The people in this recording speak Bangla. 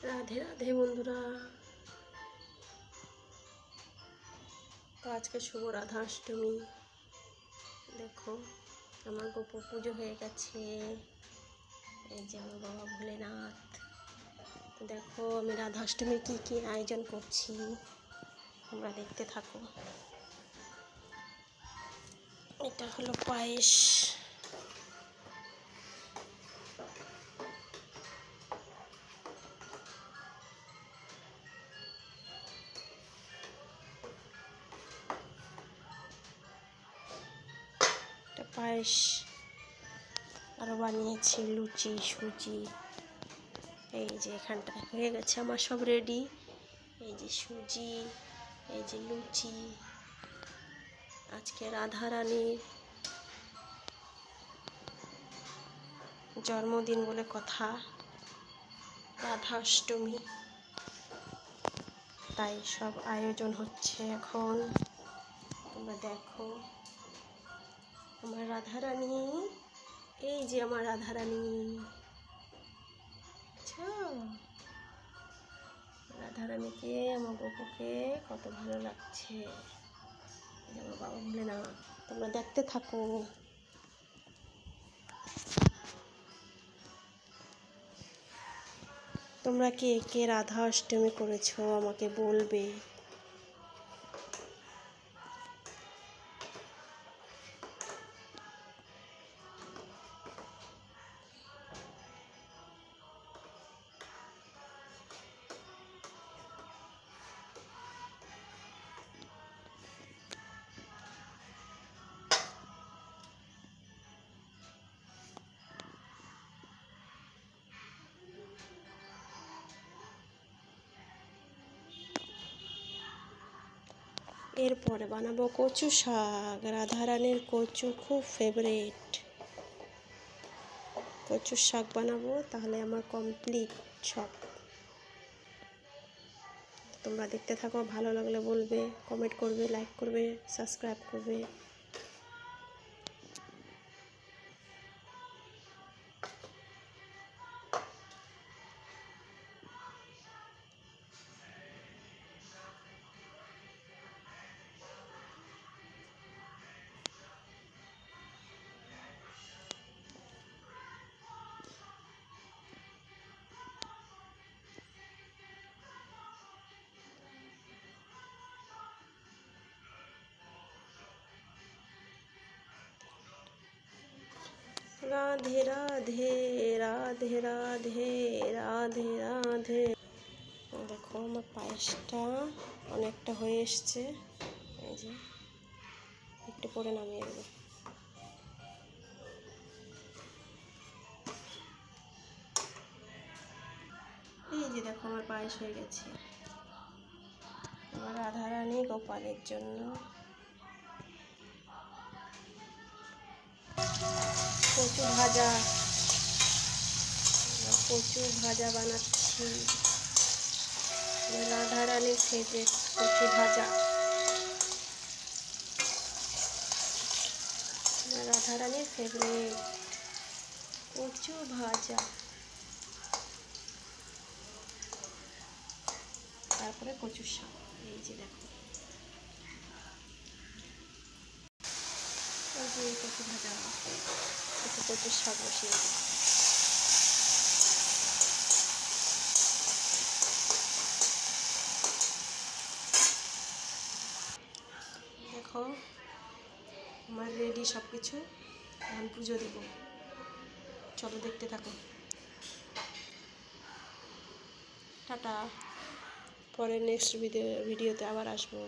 রাধে রাধে বন্ধুরা। তো আজকে শুভ রাধাষ্টমী। দেখো আমার গোপু পুজো হয়ে গেছে। এই যে আমার বাবা ভোলেনাথ। তো দেখো আমি রাধাষ্টমীর কী কী আয়োজন করছি তোমরা দেখতে থাকো। এটা হলো পায়েস, পায়েস আরও বানিয়েছি লুচি সুজি। এই যে এখানটায় হয়ে গেছে আমার সব রেডি। এই যে সুজি, এই যে লুচি। আজকে রাধারানীর জন্মদিন বলে কথা, রাধাষ্টমী, তাই সব আয়োজন হচ্ছে এখন। তোমরা দেখো আমার রাধারানী, এই যে আমার রাধারানী। আচ্ছা, রাধারানীকে আমার গপুকে কত ভালো লাগছে। আমার বাবা বলে না, তোমরা দেখতে থাকো। তোমরা কে কে রাধা অষ্টমী করেছো আমাকে বলবে। এরপরে বানাবো কচু শাক। রাধারানীর কচু খুব ফেভারিট। কচুর শাক বানাবো, তাহলে আমার কমপ্লিট সব। তোমরা দেখতে থাকো, ভালো লাগলে বলবে, কমেন্ট করবে, লাইক করবে, সাবস্ক্রাইব করবে। রাধে রাধে রাধে রাধে রাধে রাধে। দেখো আমার পায়েসটা অনেকটা হয়ে এসছে। এই যে একটু পরে নামিয়ে দেবো। এই যে দেখো আমার পায়েস হয়ে গেছে। আমার রাধারানী গোপালের জন্য কচু ভাজা, কচু ভাজা বানাচ্ছি। রাধারানীর ফেভারিট কচু ভাজা। রাধারানীর ফেভারিট কচু ভাজা। তারপরে কচুর শাক। এই যে দেখো, এই যে কচু ভাজা, একটু কচুর শাক বসিয়ে দিই। দেখো আমার রেডি সব কিছু। এখন পুজো দেবো, চলো দেখতে থাকো। টাটা, পরে নেক্সট ভিডিওতে আবার আসবো।